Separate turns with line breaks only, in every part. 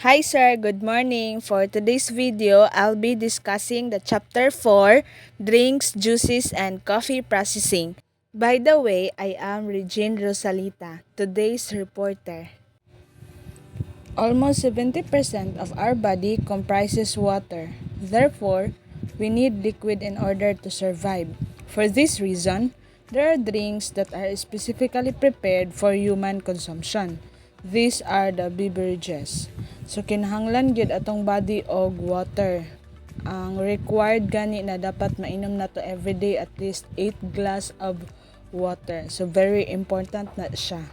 Hi sir, good morning. For today's video, I'll be discussing the chapter 4, Drinks, Juices, and Coffee Processing. By the way, I am Regine Rosalita, today's reporter. Almost 70% of our body comprises water. Therefore, we need liquid in order to survive. For this reason, there are drinks that are specifically prepared for human consumption. These are the beverages. So kinahanglan gyud atong body og water. Ang required gani na dapat mainom na to everyday at least 8 glass of water. So very important na siya.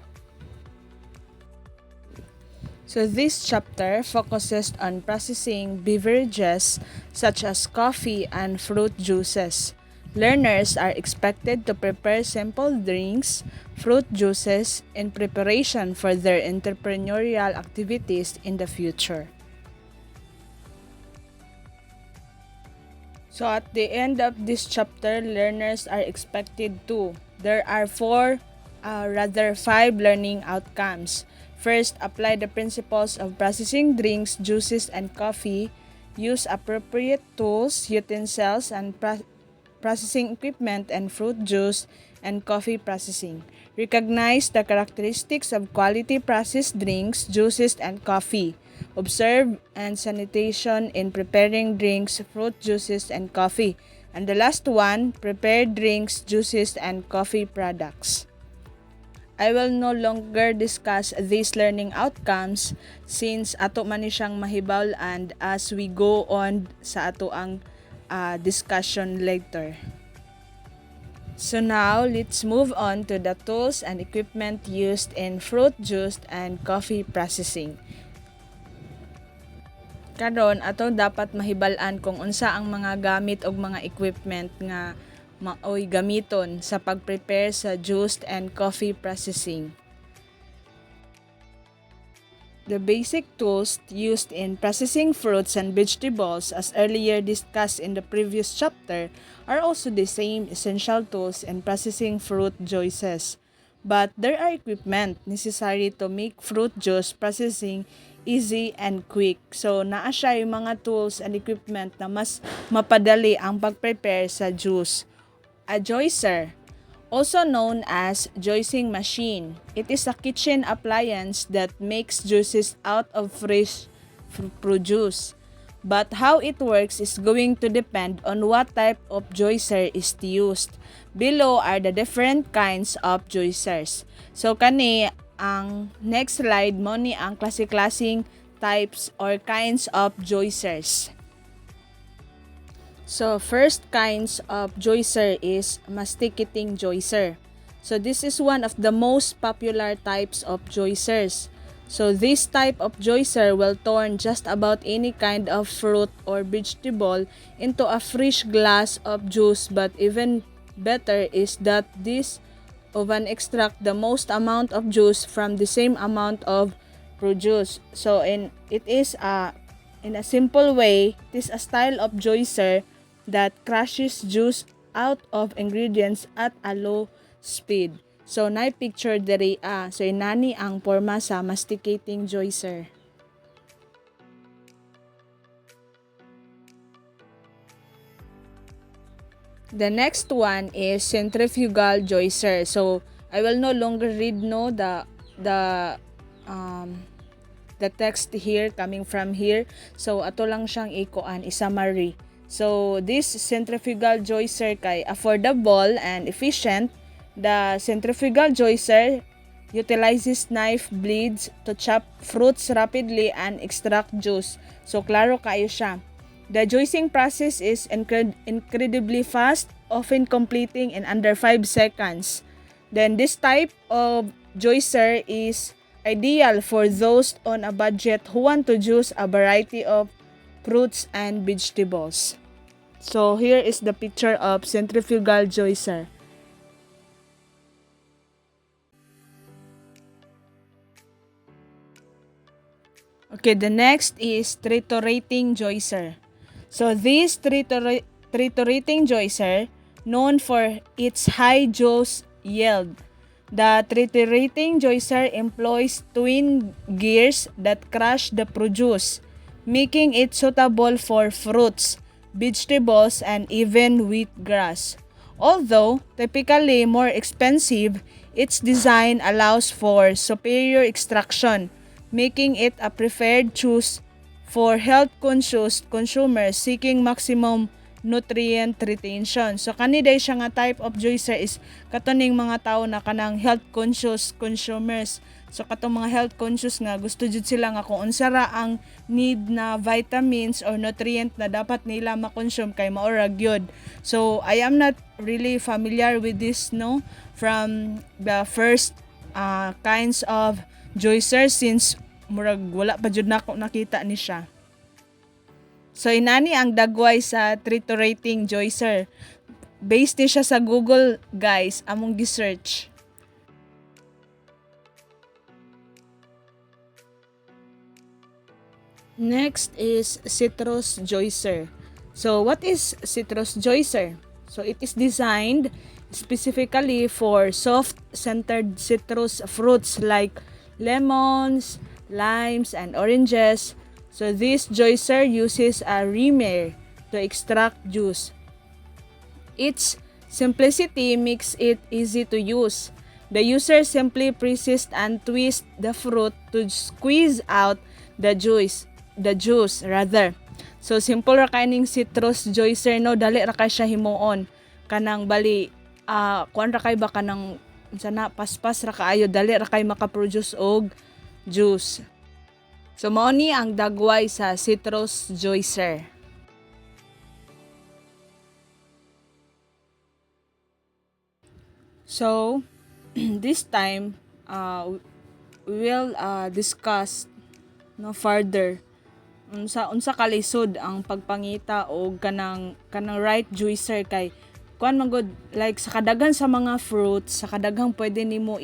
So this chapter focuses on processing beverages such as coffee and fruit juices. Learners are expected to prepare simple drinks, fruit juices in preparation for their entrepreneurial activities in the future. So at the end of this chapter, learners are expected to. There are five learning outcomes. First, apply the principles of processing drinks, juices, and coffee. Use appropriate tools, utensils, and processing equipment and fruit juice and coffee processing. Recognize the characteristics of quality processed drinks, juices, and coffee. Observe and sanitation in preparing drinks, fruit juices, and coffee. And the last one, prepare drinks, juices, and coffee products. I will no longer discuss these learning outcomes since ato man ni siyang mahibaw and as we go on sa ato ang discussion later. So now, let's move on to the tools and equipment used in fruit juice and coffee processing. Karon ato dapat mahibal-an kung unsa ang mga gamit og mga equipment nga maoy gamiton sa pag-prepare sa juice and coffee processing. The basic tools used in processing fruits and vegetables, as earlier discussed in the previous chapter, are also the same essential tools in processing fruit juices. But there are equipment necessary to make fruit juice processing easy and quick. So, naa siya yung mga tools and equipment na mas mapadali ang pag-prepare sa juice. A juicer, also known as juicing machine. It is a kitchen appliance that makes juices out of fresh produce. But how it works is going to depend on what type of juicer is used. Below are the different kinds of juicers. So kani ang next slide mo ni ang klase-klaseng types or kinds of juicers. So, first kinds of juicer is masticating juicer. So, this is one of the most popular types of juicers. So, this type of juicer will turn just about any kind of fruit or vegetable into a fresh glass of juice, but even better is that this oven extract the most amount of juice from the same amount of produce. So, in a simple way, it is a style of juicer that crushes juice out of ingredients at a low speed. So, na-picture diri So, inani ang forma sa masticating juicer. The next one is centrifugal juicer. So, I will no longer read the text here coming from here. So, ato lang siyang i-summary. So, this centrifugal juicer kay affordable and efficient. The centrifugal juicer utilizes knife blades to chop fruits rapidly and extract juice. So, klaro kayo siya. The juicing process is incredibly fast, often completing in under 5 seconds. Then, this type of juicer is ideal for those on a budget who want to juice a variety of fruits and vegetables. So, here is the picture of centrifugal juicer. Okay, the next is triturating juicer. So, this triturating juicer, known for its high juice yield, The triturating juicer employs twin gears that crush the produce, making it suitable for fruits, vegetables, and even wheatgrass. Although typically more expensive, its design allows for superior extraction, making it a preferred choice for health-conscious consumers seeking maximum nutrient retention. So kaniday siya nga type of juicer is katuning mga tao na kanang health-conscious consumers. So katong mga health-conscious nga gusto jud sila nga kung unsa ra ang need na vitamins or nutrient na dapat nila ma-consume kay mao ra gyud. So I am not really familiar with this no from the first kinds of juicer since murag wala pa jud nako nakita ni siya. So inani ang dagway sa triturating juicer. Based ni siya sa Google, guys, among gi-search. Next is citrus juicer. So what is citrus juicer? So it is designed specifically for soft-centered citrus fruits like lemons, limes, and oranges. So this juicer uses a reamer to extract juice. Its simplicity makes it easy to use. The user simply presses and twists the fruit to squeeze out the juice rather. So simple ra kaning citrus juicer no, dali ra kay siya himuon. Kanang bali kuan ra kay ba kanang sana paspas ra kaayo, dali ra kay maka-produce og juice. So mao ni ang dagway sa citrus juicer. So this time we will discuss no further unsa kalisod ang pagpangita og kanang right juicer kay kuan man gud like sa kadaghan sa mga fruits, sa kadaghang pwede nimo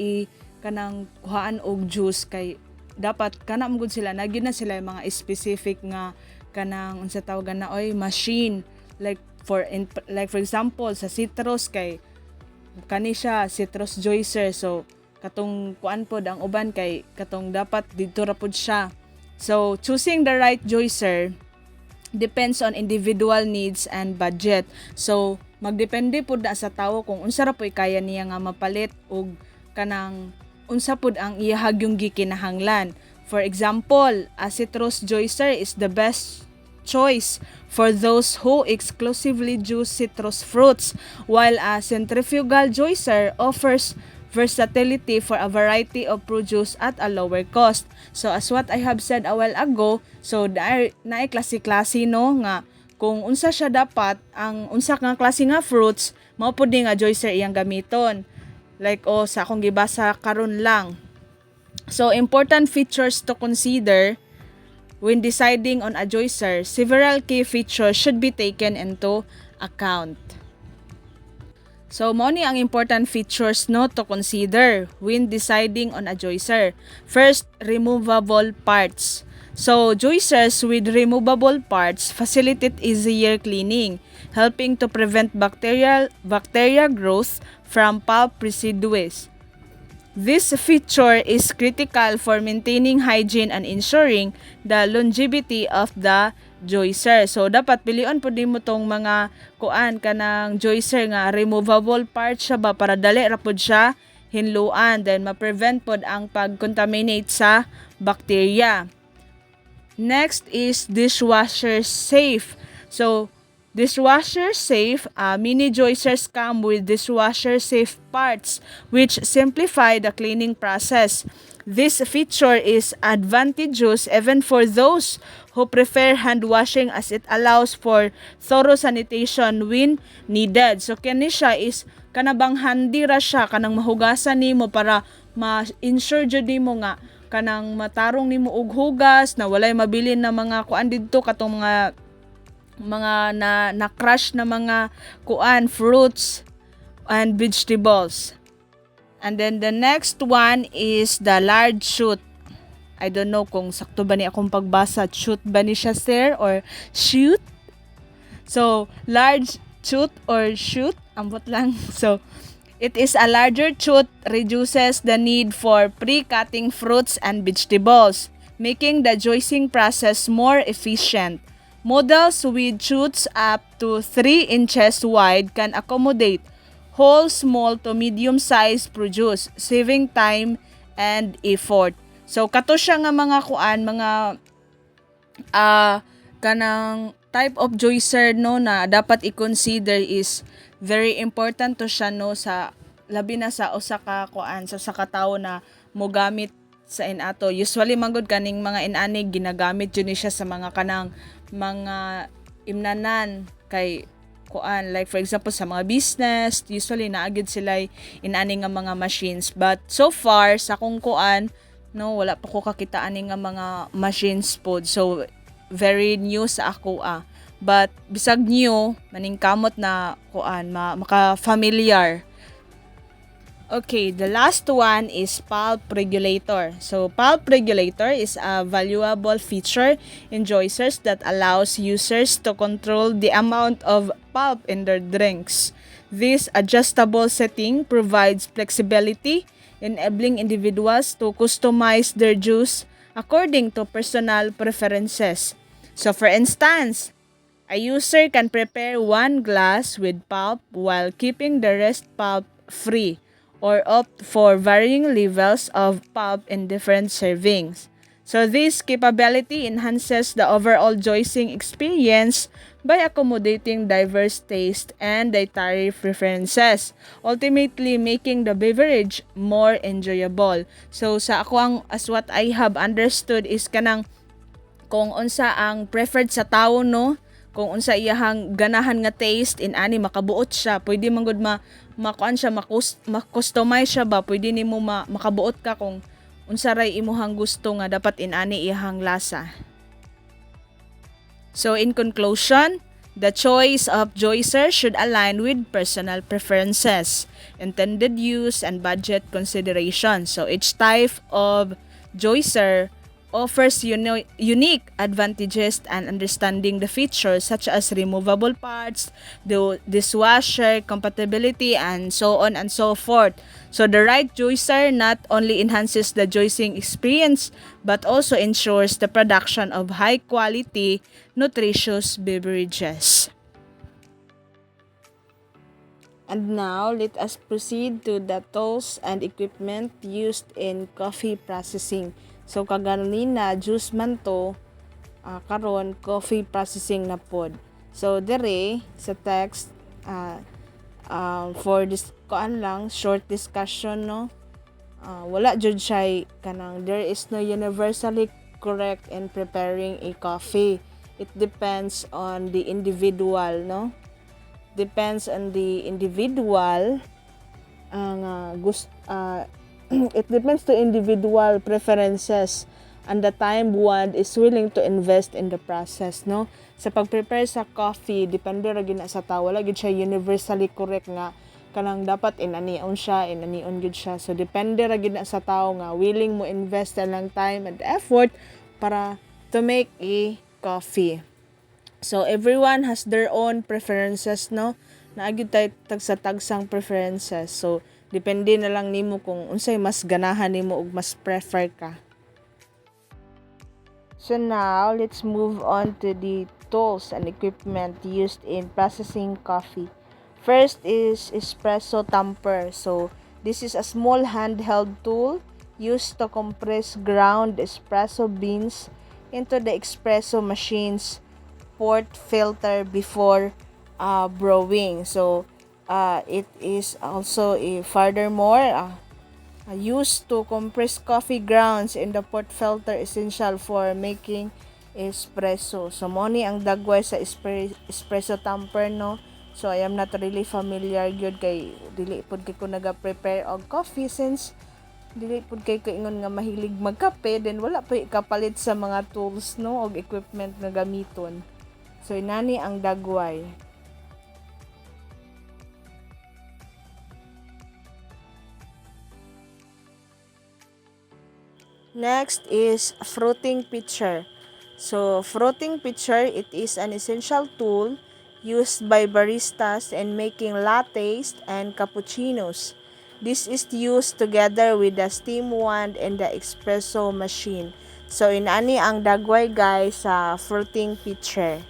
kanang kuhaan og juice kay dapat kana mo gud sila nagyud na sila yung mga specific nga kanang unsa tawagan na machine like for example sa citrus kay kani siya citrus juicer, so katong kuan pod ang uban kay katong dapat didto ra pod siya. So choosing the right juicer depends on individual needs and budget. So magdepende pod na sa tawo kung unsa ra poy kaya niya nga mapalit og kanang unsa pod ang iyahag yung gikinahanglan. For example, a citrus juicer is the best choice for those who exclusively juice citrus fruits, while a centrifugal juicer offers versatility for a variety of produce at a lower cost. So as what I have said a while ago, so naay klase-klase no nga kung unsa siya dapat ang unsa nga klase nga fruits mao pud nga juicer iyang gamiton. Like sa akong gibasa karon lang. So important features to consider when deciding on a juicer. Several key features should be taken into account. So mao ni ang important features no to consider when deciding on a juicer. First, removable parts. So juicers with removable parts facilitate easier cleaning, helping to prevent bacteria growth from pulp residues. This feature is critical for maintaining hygiene and ensuring the longevity of the juicer. So dapat pilion pud nimo tong mga kuan kanang juicer nga removable parts siya ba para dali ra pud siya hinluan, then ma-prevent pod ang pag-contaminate sa bacteria. Next is dishwasher safe. So dishwasher safe, mini juicers come with dishwasher safe parts which simplify the cleaning process. This feature is advantageous even for those who prefer hand washing as it allows for thorough sanitation when needed. So kani siya is kanabang handy ra siya kanang mahugasan nimo para ma-ensure jud nimo nga kanang matarong nimo og hugas na walay mabilin na mga kuan didto katong mga na crush na mga kuan fruits and vegetables. And then the next one is the large shoot. I don't know kung sakto ba ni akong pagbasa, shoot ba ni siya sir or shoot. So large shoot or shoot ambot lang. So It is a larger chute reduces the need for pre-cutting fruits and vegetables, making the juicing process more efficient. Models with chutes up to 3 inches wide can accommodate whole small to medium-sized produce, saving time and effort. So kato siya nga mga mga kanang type of juicer no na dapat i-consider is very important to siya no sa labi na sa usa ka sa usa ka tawo na mogamit sa inato. Usually manggod kaning mga inani ginagamit jud ni siya sa mga kanang mga imnanan kay like for example sa mga business usually naagid sila inani nga mga machines, but so far sa kung no wala pa ko kakita ani nga mga machines pod, so very new sa ako but bisag new maning kamot na maka familiar. Okay, the last one is pulp regulator. So, pulp regulator is a valuable feature in juicers that allows users to control the amount of pulp in their drinks. This adjustable setting provides flexibility, enabling individuals to customize their juice according to personal preferences. So, for instance, a user can prepare one glass with pulp while keeping the rest pulp free, or opt for varying levels of pulp in different servings. So this capability enhances the overall juicing experience by accommodating diverse taste and dietary preferences, ultimately making the beverage more enjoyable. So sa ako as what I have understood is kanang kung unsa ang preferred sa tawo no, kung unsa iyahang ganahan nga taste in ani makabuot siya, pwede man gud makuan siya ma-customize siya ba, pwede nimo makabuot ka kung unsa ray imuhang gusto nga dapat in ani iyahang lasa. So in conclusion, the choice of juicer should align with personal preferences, intended use, and budget considerations. So each type of juicer offers unique advantages, and understanding the features such as removable parts, the dishwasher compatibility, and so on and so forth. So the right juicer not only enhances the juicing experience but also ensures the production of high quality, nutritious beverages. And now, let us proceed to the tools and equipment used in coffee processing. So, kaganina, juice man to, karon coffee processing na pod. So, dere, sa text, for this, short discussion, no? Wala jud siya kanang, there is no universally correct in preparing a coffee. It depends on the individual, no? Depends on the individual ang it depends to individual preferences and the time one is willing to invest in the process, no? Sa pag-prepare sa coffee, depende ra gid na sa tao, wala gid siya universally correct nga kanang dapat inanion gid siya. So depende ra gid na sa tao nga willing mo invest lang time and effort para to make a coffee. So everyone has their own preferences, no? Naagid tay tagsa-tagsang preferences. So depende na lang nimo kung unsay mas ganahan nimo ug mas prefer ka. So now, let's move on to the tools and equipment used in processing coffee. First is espresso tamper. So this is a small handheld tool used to compress ground espresso beans into the espresso machine's port filter before brewing. So it is also used to compress coffee grounds in the port filter, essential for making espresso. So mo ni ang dagway sa espresso tamper, no? So I am not really familiar gyud kay dili pud kay ko naga-prepare og coffee, since dili pud kay ko ingon nga mahilig magkape, then wala pa kapalit sa mga tools, no, og equipment nga gamiton. So inani ang dagway. Next is fruiting pitcher. So fruiting pitcher, it is an essential tool used by baristas in making lattes and cappuccinos. This is used together with the steam wand and the espresso machine. So inani ang dagway guys sa fruiting pitcher.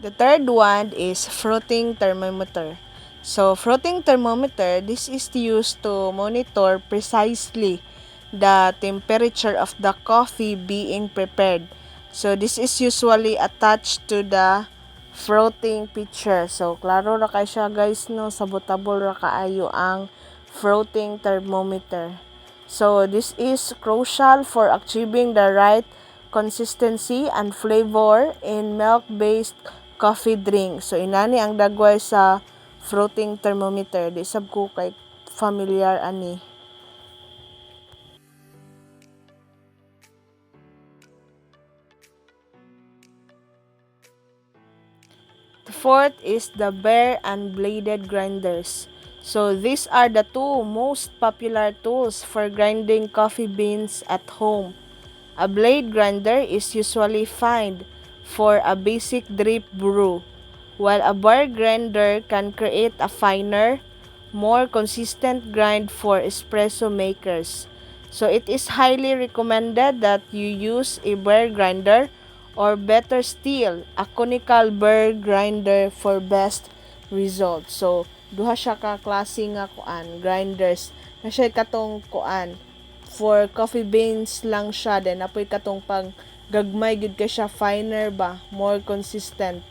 The third one is fruiting thermometer. So, fruiting thermometer, this is used to monitor precisely the temperature of the coffee being prepared. So, this is usually attached to the fruiting pitcher. So, klaro ra kay siya guys, no? Sabotable ra kaayo ang fruiting thermometer. So, this is crucial for achieving the right consistency and flavor in milk-based coffee drink. So, inani ang dagway sa fruiting thermometer. Di sab ko kay familiar ani. The fourth is the bare and bladed grinders. So, these are the two most popular tools for grinding coffee beans at home. A blade grinder is usually found for a basic drip brew, while a bar grinder can create a finer, more consistent grind for espresso makers. So it is highly recommended that you use a bar grinder or better still, a conical bar grinder for best results. So duha siya ka klase nga kuan, grinders. Na siya katong kuan for coffee beans lang siya, then apoy katong pag gagmay gud kay siya, finer ba, more consistent.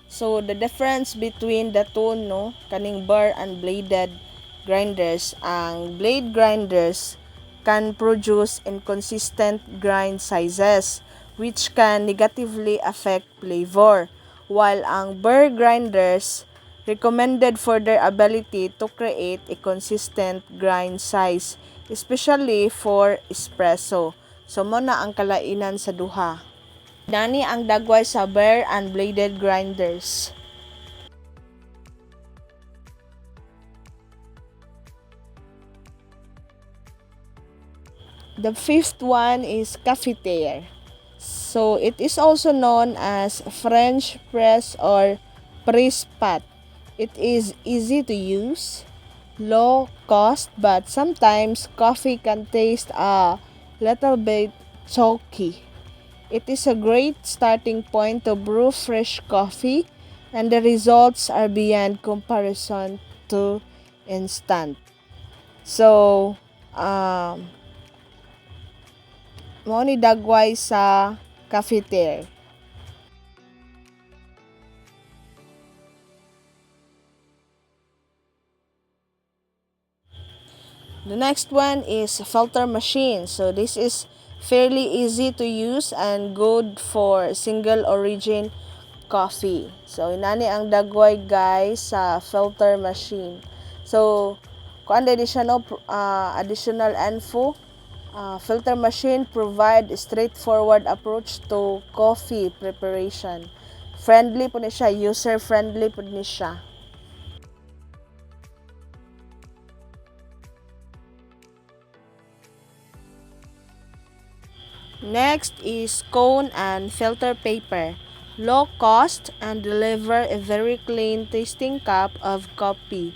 So the difference between the two, no, kaning bar and bladed grinders, ang blade grinders can produce inconsistent grind sizes which can negatively affect flavor, while ang bar grinders recommended for their ability to create a consistent grind size, especially for espresso. So mo na ang kalainan sa duha. Dani ang dagway sa bare and bladed grinders. The fifth one is cafetiere. So it is also known as French press or press pot. It is easy to use, low cost, but sometimes coffee can taste a little bit chalky. It is a great starting point to brew fresh coffee, and the results are beyond comparison to instant. So, mo ni dagway sa cafetiere. The next one is filter machine. So this is fairly easy to use and good for single origin coffee. So inani ang dagway guys sa filter machine. So kuan din siya no, additional info. Filter machine provide a straightforward approach to coffee preparation. Friendly po ni siya, user friendly po ni siya. Next is cone and filter paper. Low cost and deliver a very clean tasting cup of coffee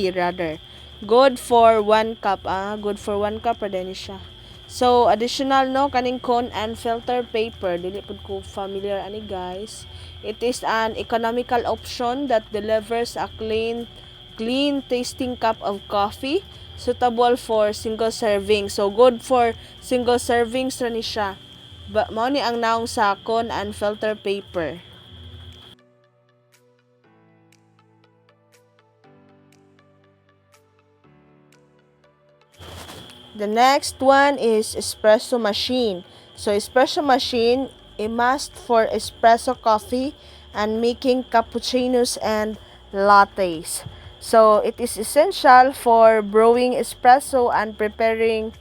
rather. Good for 1 cup. Good for 1 cup ra din siya. So, additional no, kaning cone and filter paper. Dili pud ko familiar ani guys. It is an economical option that delivers a clean tasting cup of coffee suitable for single serving. So, good for single servings ra ni siya. Mao ni ang naong sa cone and filter paper. The next one is espresso machine. So, espresso machine, a must for espresso coffee and making cappuccinos and lattes. So, it is essential for brewing espresso and preparing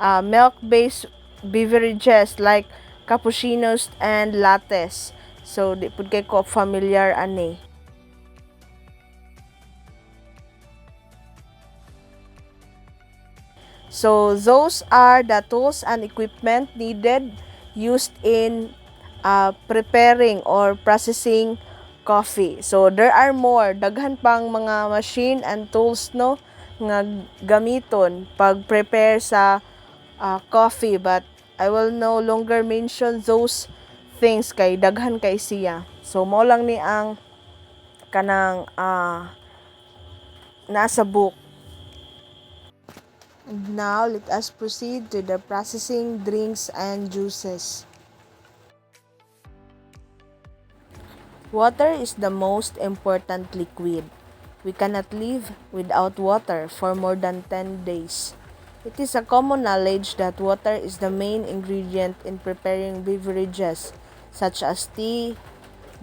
milk-based beverages like cappuccinos and lattes. So, di pud kay ko familiar ani. So those are the tools and equipment needed used in preparing or processing coffee. So there are more, daghan pang mga machine and tools no nga gamiton pag prepare sa coffee, but I will no longer mention those things kay daghan kay siya. So mo lang ni ang kanang nasa book. And now let us proceed to the processing drinks and juices. Water is the most important liquid. We cannot live without water for more than 10 days. It is a common knowledge that water is the main ingredient in preparing beverages such as tea,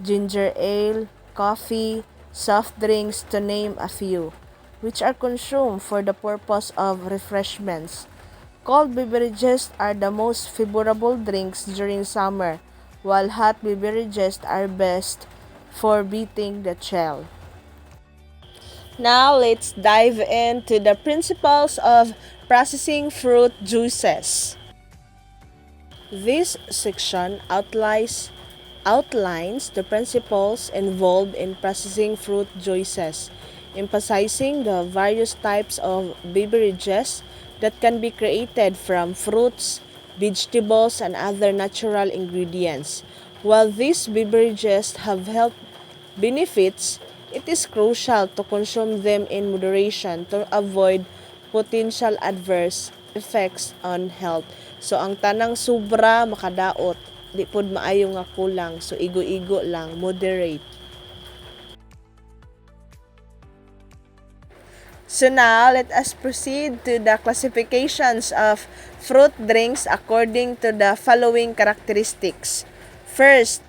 ginger ale, coffee, soft drinks to name a few, which are consumed for the purpose of refreshments. Cold beverages are the most favorable drinks during summer, while hot beverages are best for beating the chill. Now let's dive into the principles of processing fruit juices. This section outlines the principles involved in processing fruit juices, emphasizing the various types of beverages that can be created from fruits, vegetables, and other natural ingredients. While these beverages have health benefits, it is crucial to consume them in moderation to avoid potential adverse effects on health. So ang tanang sobra makadaot, di pod maayo nga kulang. So igo-igo lang, moderate. So now, let us proceed to the classifications of fruit drinks according to the following characteristics. First,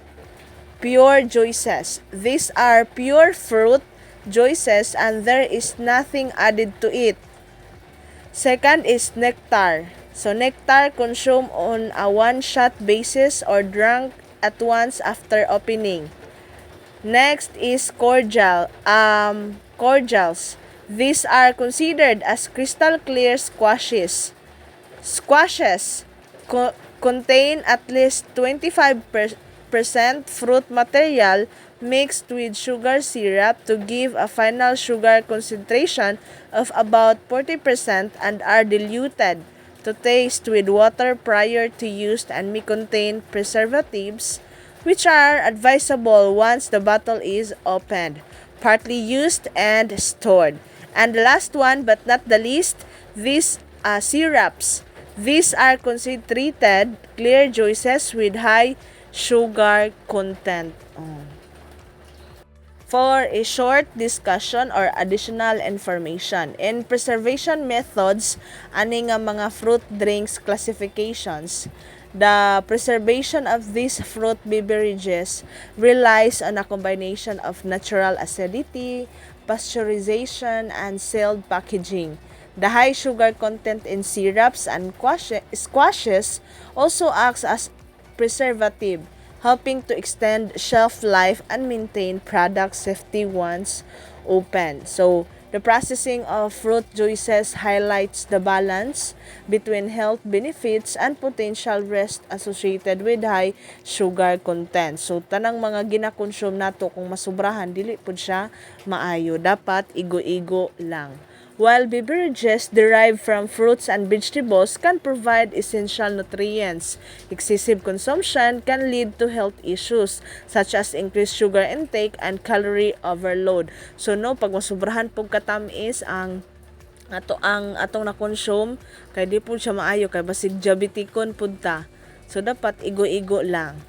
pure juices. These are pure fruit juices and there is nothing added to it. Second is nectar. So nectar consumed on a one-shot basis or drunk at once after opening. Next is cordials. These are considered as crystal clear squashes. Squashes contain at least 25% fruit material mixed with sugar syrup to give a final sugar concentration of about 40% and are diluted to taste with water prior to use and may contain preservatives, which are advisable once the bottle is opened, partly used and stored. And the last one but not the least, these syrups. These are concentrated clear juices with high sugar content. For a short discussion or additional information, in preservation methods, ani nga mga fruit drinks classifications, the preservation of these fruit beverages relies on a combination of natural acidity, pasteurization, and sealed packaging. The high sugar content in syrups and squashes also acts as preservative, helping to extend shelf life and maintain product safety once open. So, the processing of fruit juices highlights the balance between health benefits and potential risks associated with high sugar content. So, tanang mga ginakonsume nato kung masubrahan, dili pud siya maayo. Dapat igo-igo lang. While beverages derived from fruits and vegetables can provide essential nutrients, excessive consumption can lead to health issues such as increased sugar intake and calorie overload. So no, pag masubrahan pog katamis ang atong na-consume, kay di po siya maayo, kay basig diabetikon pud ta. So dapat igo-igo lang.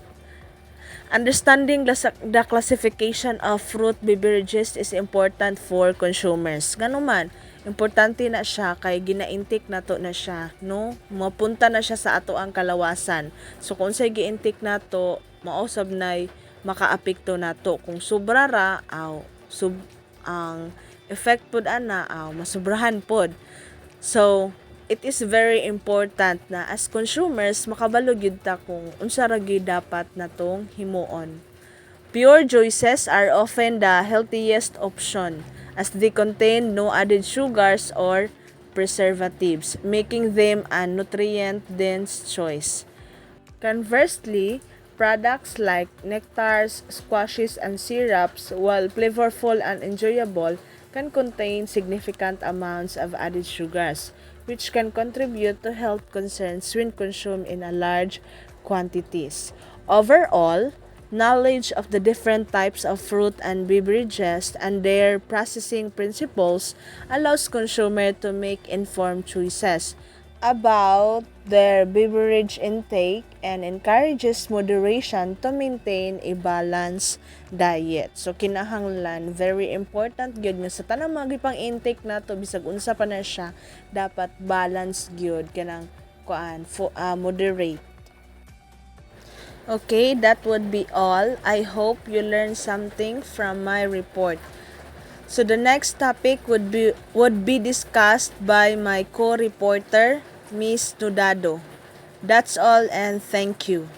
Understanding the classification of fruit beverages is important for consumers. Ganuman, importante na siya kay gina-intake nato na siya, no? Mapunta na siya sa ato ang kalawasan. So kung say gi-intake nato, mausab nay makaapekto nato. Kung sobra ra, ang effect pod ana, masubrahan pod. So it is very important na as consumers makabalo gyud ta kung unsa ra gyud dapat natong himuon. Pure juices are often the healthiest option as they contain no added sugars or preservatives, making them a nutrient-dense choice. Conversely, products like nectars, squashes, and syrups, while flavorful and enjoyable, can contain significant amounts of added sugars, which can contribute to health concerns when consumed in a large quantities. Overall, knowledge of the different types of fruit and beverages and their processing principles allows consumers to make informed choices about their beverage intake and encourages moderation to maintain a balanced diet. So kinahanglan very important gyud nga sa tanang mga pang intake nato bisag unsa pa na siya dapat balance gyud kanang moderate. Okay, that would be all. I hope you learned something from my report. So the next topic would be discussed by my co-reporter, Miss Nudado. That's all and thank you.